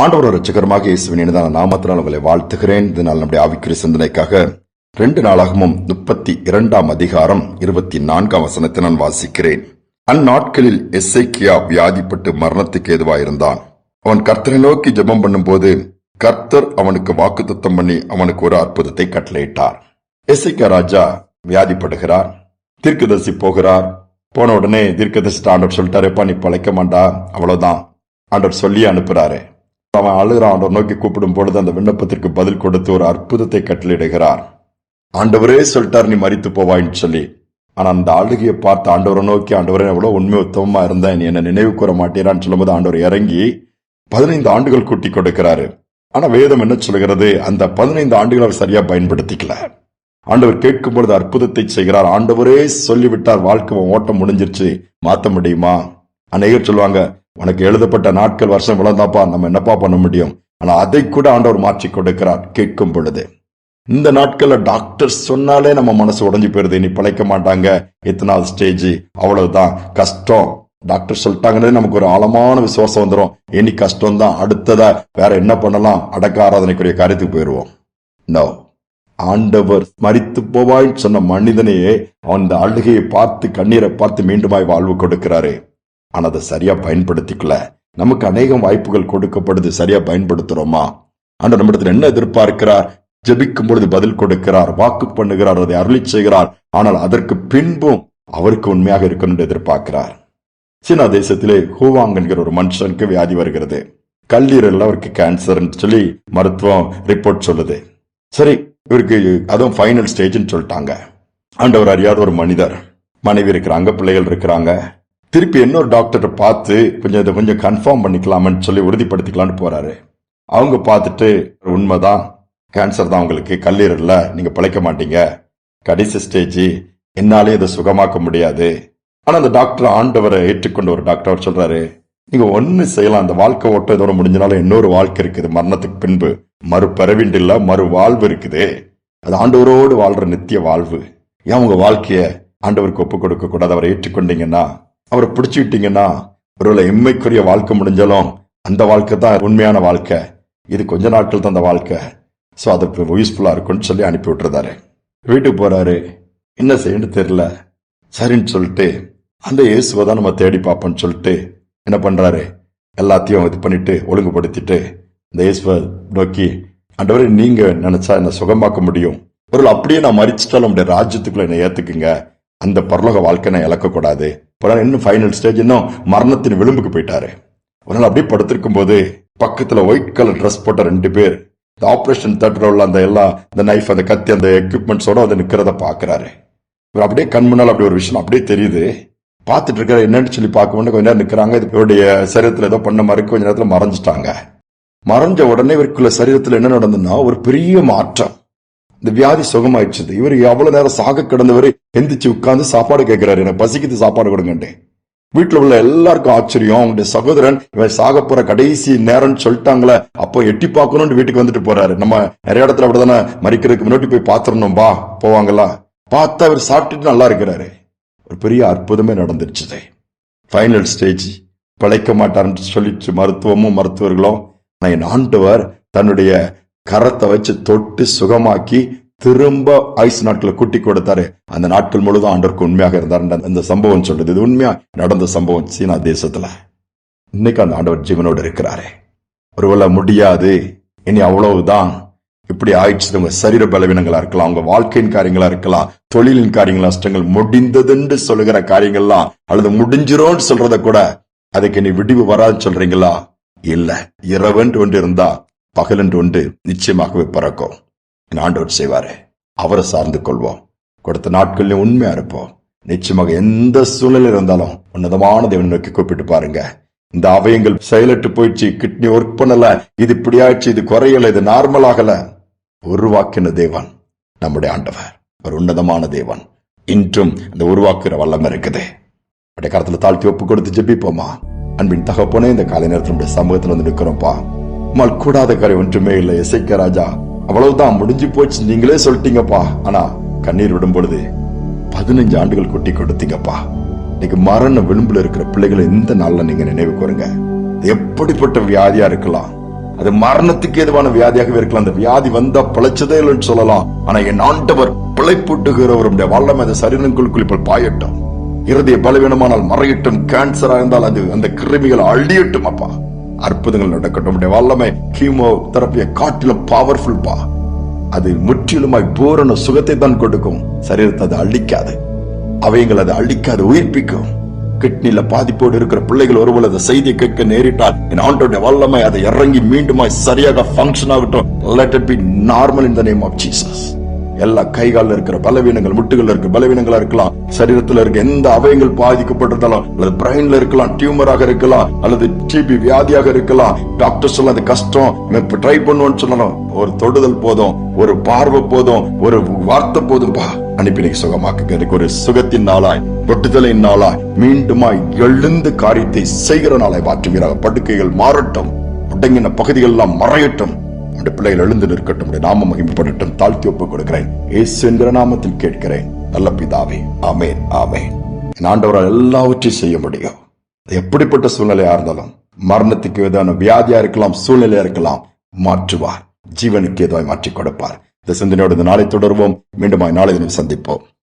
ஆண்டவர் இரட்சகருமாக இயேசுவின் இனிதான நாமத்தினால் உங்களை வாழ்த்துகிறேன். இதனால் நம்முடைய ஆவிக்குரிய சிந்தனைக்காக 2 நாளாகமும் 32 அதிகாரம் 24 வசனத்தை நான் வாசிக்கிறேன். அந்நாட்களில் எசேக்கியா வியாதிப்பட்டு மரணத்துக்கு ஏதுவாயிருந்தான். அவன் கர்த்தரை நோக்கி ஜெபம் பண்ணும்போது கர்த்தர் அவனுக்கு வாக்குத்தத்தம் பண்ணி அவனுக்கு ஒரு அற்புதத்தை கட்டளையிட்டார். எசேக்கியா ராஜா வியாதிப்படுகிறார். தீர்க்கதரிசி போகிறார். போன உடனே தீர்க்கதரிசி ஆண்டவர் சொல்லிட்டாருப்பா, நீ பழைக்க மாட்டா, அவ்வளவுதான். ஆண்டவர் சொல்லி அனுப்புறாரு. அவன் அழுகிறான். ஆண்டவர் நோக்கி கூப்பிடும் பொழுது அந்த விண்ணப்பத்திற்கு பதில் கொடுத்து ஒரு அற்புதத்தை கட்டளையிடுகிறார். ஆண்டவரே சொல்லிட்டார், நீ மரித்து போவாயின்னு சொல்லி. ஆனா அந்த அழுகையை பார்த்து ஆண்டவரை நோக்கி, ஆண்டவரே எவ்வளவு உண்மை உத்தமமா இருந்தேன், நீ என்ன நினைவு கூற மாட்டேறான்னு சொல்லும்போது ஆண்டவர் இறங்கி 15 ஆண்டுகள் கூட்டி கொடுக்கிறாரு. ஆனா வேதம் என்ன சொல்கிறது, அந்த 15 ஆண்டுகள் அவர் சரியா பயன்படுத்திக்கல. ஆண்டவர் கேட்கும் பொழுது அற்புதத்தை செய்கிறார். ஆண்டவரே சொல்லிவிட்டார், வாழ்க்கை ஓட்டம் முடிஞ்சிருச்சு, மாத்த முடியுமா? அநேகர் சொல்லுவாங்க, உனக்கு எழுதப்பட்ட நாட்கள் வருஷம் விளந்தாப்பா, நம்ம என்னப்பா பண்ண முடியும்? ஆனா அதை கூட ஆண்டவர் மாற்றி கொடுக்கிறார் கேட்கும் பொழுது. இந்த நாட்கள்ல டாக்டர் சொன்னாலே நம்ம மனசு உடைஞ்சு போயிருது, இனி பிழைக்க மாட்டாங்க, எத்தனாவது ஸ்டேஜ், அவ்வளவுதான், கஷ்டம். டாக்டர் சொல்லிட்டாங்கன்னு நமக்கு ஒரு ஆழமான விசுவாசம் வந்துடும். இனி கஷ்டம் தான், அடுத்ததா வேற என்ன பண்ணலாம், அடக்க ஆராதனைக்குரிய காரியத்துக்கு போயிருவோம். நோ, ஆண்டவர் மரித்து போவாய் சொன்ன மனிதனையே அந்த அழுகையை பார்த்து, கண்ணீரை பார்த்து மீண்டுமாய் வாழ்வு கொடுக்கிறாரு. ஆனா அதை சரியா பயன்படுத்திக்கல. நமக்கு அநேகம் வாய்ப்புகள் கொடுக்கப்படுது, சரியா பயன்படுத்துறோமா? ஆண்டவர் நம்மிடத்தில் என்ன எதிர்பார்க்கிறார்? ஜெபிக்கும் பொழுது பதில் கொடுக்கிறார், வாக்கு பண்ணுகிறார், அதை அருளி செய்கிறார். ஆனால் அதற்கு பின்பும் அவருக்கு உண்மையாக இருக்கணும் எதிர்பார்க்கிறார். சீனா தேசத்திலே ஹூவாங் என்கிற ஒரு மனுஷனுக்கு வியாதி வருகிறது. கல்லீரல் அவருக்கு கேன்சர் சொல்லி மருத்துவம் ரிப்போர்ட் சொல்லுது. சரி, இவருக்கு அதுவும் ஃபைனல் ஸ்டேஜ்னு சொல்லிட்டாங்க. ஆண்டவர் அறியாத ஒரு மனிதர், மனைவி இருக்கிறாங்க, பிள்ளைகள் இருக்கிறாங்க. திருப்பி இன்னொரு டாக்டரை பார்த்து கொஞ்சம் கன்ஃபார்ம் பண்ணிக்கலாம்னு சொல்லி உறுதிப்படுத்திக்கலாம்னு போறாரு. அவங்க பார்த்துட்டு, உண்மைதான், கேன்சர் தான் உங்களுக்கு, கல்லீரல்ல, நீங்க பிழைக்க மாட்டீங்க, கடைசி ஸ்டேஜ், என்னாலே இதை சுகமாக்க முடியாது. ஆனா அந்த டாக்டர் ஆண்டவரை ஏற்றுக்கொண்ட ஒரு டாக்டர் அவர் சொல்றாரு, நீங்க ஒன்னு செய்யலாம், அந்த வாழ்க்கை ஓட்டம் இதோட முடிஞ்சனாலும் இன்னொரு வாழ்க்கை இருக்குது, மரணத்துக்கு பின்பு மறுபிறவிண்டில்ல, மறு வாழ்வு இருக்குது. அது ஆண்டவரோடு வாழ்ற நித்திய வாழ்வு. ஏன் உங்க வாழ்க்கைய ஆண்டவருக்கு ஒப்பு கொடுக்க கூடாது? அவரை ஏற்றுக்கொண்டீங்கன்னா, அவரை பிடிச்சுக்கிட்டீங்கன்னா, ஒருவேளை எம்மைக்குரிய வாழ்க்கை முடிஞ்சாலும் அந்த வாழ்க்கை தான் உண்மையான வாழ்க்கை. இது கொஞ்ச நாட்கள் தான் அந்த வாழ்க்கை. சோ அதுக்கு யூஸ்ஃபுல்லா இருக்கும்னு சொல்லி அனுப்பி விட்டுறதாரு. வீட்டுக்கு போறாரு, என்ன செய்யணும் தெரியல. சரின்னு சொல்லிட்டு அந்த இயேசுவை தான் நம்ம தேடி பார்ப்போம்னு சொல்லிட்டு என்ன பண்றாரு, எல்லாத்தையும் இது பண்ணிட்டு ஒழுங்குபடுத்திட்டு இந்த இயேசுவை நோக்கி, ஆண்டவரே நீங்க நினைச்சா என்ன சுகமாக்க முடியும், ஒரு அப்படியே நான் மரிச்சிட்டாலும் நம்முடைய ராஜ்யத்துக்குள்ள என்ன ஏத்துக்குங்க, அந்த பரலோக வாழ்க்கை நான் இழக்கக்கூடாது. இன்னும் ஃபைனல் ஸ்டேஜ், இன்னும் மரணத்தின் விளிம்புக்கு போயிட்டாரு. ஒரு நாள் அப்படியே படுத்திருக்கும் போது பக்கத்துல ஒயிட் கலர் ட்ரெஸ் போட்ட 2 பேர் இந்த ஆபரேஷன் தியேட்டர்ல உள்ள அந்த எல்லாம் இந்த நைஃப், அந்த கத்தி, அந்த எக்யூப்மெண்ட்ஸோட வந்து நிக்கிறத பாக்குறாரு. இவர் அப்படியே கண் முன்னால் அப்படி ஒரு விஷயம் அப்படியே தெரியுது. பார்த்துட்டு இருக்காரு, என்னன்னு சொல்லி பார்க்க கொஞ்ச நேரம் நிக்கிறாங்க. இவருடைய சரீரத்துல ஏதோ பண்ண மாதிரி கொஞ்ச நேரத்துல மறைஞ்சிட்டாங்க. மறைஞ்ச உடனே இவருக்குள்ள சரீரத்துல என்ன நடந்ததுன்னா ஒரு பெரிய மாற்றம். இந்த வியாதி சுகமாயிடுச்சு. இவர் எவ்வளவு நேரம் சாக கிடந்தவர் எந்திரிச்சு உட்கார்ந்து சாப்பாடு கேட்கிறாரு, எனக்கு பசிக்குது, சாப்பாடு கொடுங்கண்டே. வீட்டுல உள்ள எல்லாருக்கும் ஆச்சரியம். அவங்களுடைய சகோதரன் இவன் சாக போற கடைசி நேரம்னு சொல்லிட்டாங்களே, அப்போ எட்டி பார்க்கணும்னு வீட்டுக்கு வந்துட்டு போறாரு. நம்ம நிறைய இடத்துல அப்படிதானே, மறிக்கிறதுக்கு முன்னாடி போய் பாத்துறணும் பா போவாங்களா, பார்த்தா இவர் சாப்பிட்டுட்டு நல்லா இருக்கிறாரு. ஒரு பெரிய அற்புதமே நடந்துருச்சு. ஃபைனல் ஸ்டேஜ், பிழைக்க மாட்டார்னு சொல்லிட்டு மருத்துவமும் மருத்துவர்களும், நான் என் ஆண்டவர் தன்னுடைய கரத்தை வச்சு தொட்டு சுகமாக்கி திரும்ப ஆயுசு நாட்களை கூட்டி கொடுத்தாரு. அந்த நாட்கள் முழுதும் ஆண்டவருக்கு உண்மையாக இருந்தார். இந்த சம்பவம் சொல்றது, இது உண்மையா நடந்த சம்பவம் சீனா தேசத்துல. இன்னைக்கு அந்த ஆண்டவர் ஜீவனோடு இருக்கிறாரு. ஒருவேளை முடியாது, இனி அவ்வளவுதான், இப்படி ஆயிடுச்சு, உங்க சரீர பலவீனங்களா இருக்கலாம், உங்க வாழ்க்கையின் காரியங்களா இருக்கலாம், தொழிலின் காரியங்கள், நஷ்டங்கள், முடிந்ததுன்னு சொல்லுகிற காரியங்கள்லாம், அல்லது முடிஞ்சிரோன்னு சொல்றத கூட, அதுக்கு நீ விடிவு வராதுன்னு சொல்றீங்களா? இல்ல, இரவென்று ஒன்று இருந்தா பகலென்று ஒன்று நிச்சயமாகவே பிறக்கும். ஆண்டவர் செய்வாரு. அவரை சார்ந்து கொள்வோம். கொடுத்த நாட்கள்லயும் உண்மையா இருப்போம். நிச்சயமாக எந்த சூழ்நிலை இருந்தாலும் உன்னதமான தேவனை நோக்கி கூப்பிட்டு பாருங்க. இந்த அவயங்கள் செயலட்டு போயிடுச்சு, கிட்னி ஒர்க் பண்ணல, இது இப்படி ஆயிடுச்சு, இது குறையல, இது நார்மல் ஆகல, உருவாக்கின தேவன் நம்முடைய ஆண்டவர். ஒரு உன்னதமான தேவன். இன்றும் அந்த உருவாக்குற வல்லம் இருக்குது. அப்படியே கரத்துல தாழ்த்தி ஒப்பு கொடுத்து ஜெபிப்போமா? அன்பின் தகப்பனே, இந்த காலை நேரத்தில் நம்முடைய சமூகத்தில் வந்து நிற்கிறோம்ப்பா. உம்மால் கூடாத காரியம் ஒன்றுமே இல்லை. எசேக்கியா ராஜா, அவ்வளவுதான், முடிஞ்சு போச்சு, நீங்களே சொல்லிட்டீங்கப்பா. ஆனா கண்ணீர் விடும் பொழுது 15 ஆண்டுகள் கூட்டி கொடுத்தீங்கப்பா. இன்னைக்கு மரண விளிம்புல இருக்கிற பிள்ளைகளை இந்த நாள்ல நீங்க நினைவு கூறுங்க. எப்படிப்பட்ட வியாதியா இருக்கலாம், அது மரணத்துக்கு ஏதுவான வியாதியாகவே இருக்கலாம். அந்த வியாதி வந்தா பிழைச்சதே இல்லைன்னு சொல்லலாம். ஆனா என் ஆண்டவர் பிழைப்பூட்டுகிறவருடைய வல்லமை அந்த சரீரங்களுக்குள் இப்ப பாயட்டும். இருதய பலவீனமானால் மறையட்டும். கேன்சரா இருந்தால் அது அந்த கிருமிகள் அழியட்டும். அப்பா, அற்புதங்கள் நடக்கட்டும். வல்லமை கீமோ தெரப்பியை காட்டிலும் பவர்ஃபுல் பா. அது முற்றிலுமாய் பூரண சுகத்தை தான் கொடுக்கும். சரீரத்தை அது அழிக்காது. அவைகள் அதை அழிக்காது, உயிர்ப்பிக்கும். கிட்னில பாதிப்போடு இருக்கிற பிள்ளைகள் ஒருவேளை அந்த செய்தியை கேட்க நேரிட்டால் என் ஆண்டவருடைய வல்லமை அதை இறங்கி மீண்டுமாய் சரியாக ஃபங்க்ஷன் ஆகட்டும். Let it be normal in the name of Jesus. எல்லா கைகால இருக்கிற பலவீனங்கள், முட்டுகள் இருக்க பலவீனங்களா இருக்கலாம், சரீரத்தில் இருக்க எந்த அவயங்கள் பாதிக்கப்பட்டிருந்தாலும், அல்லது பிரெயின்ல இருக்கலாம், டியூமராக இருக்கலாம், அல்லது டிபி வியாதியாக இருக்கலாம். டாக்டர்ஸ் எல்லாம் அது கஷ்டம் ட்ரை பண்ணுவோம்னு சொன்னாலும் ஒரு தொடுதல் போதும், ஒரு பார்வை போதும், ஒரு வார்த்தை போதும்பா, அனுப்பி நீங்க சுகமாக்குங்க. எனக்கு ஒரு சுகத்தின் நாளாய், தொட்டுதலின் நாளாய், மீண்டுமாய் எழுந்து காரியத்தை செய்கிற நாளாய் மாற்றுவீராக. படுக்கைகள் மாறட்டும், முடங்கின பகுதிகள் எல்லாம் மறையட்டும். பிள்ளைகள் எழுந்து நிற்கட்டும். நாம மகிமைப்படட்டும். தாழ்த்தி ஒப்புக் கொடுக்கிறேன். இயேசு என்கிற நாமத்தில் கேட்கிறேன் நல்ல பிதாவே, ஆமேன், ஆமேன். என் ஆண்டவரால் எல்லாவற்றையும் செய்ய முடியும். எப்படிப்பட்ட சூழ்நிலையா இருந்தாலும், மரணத்துக்கு ஏதான வியாதியா இருக்கலாம், சூழ்நிலையா இருக்கலாம், மாற்றுவார். ஜீவனுக்கு ஏதோ மாற்றிக் கொடுப்பார். இந்த சிந்தனையோடு இந்த நாளை தொடர்வோம். மீண்டும் நாளை தினம் சந்திப்போம்.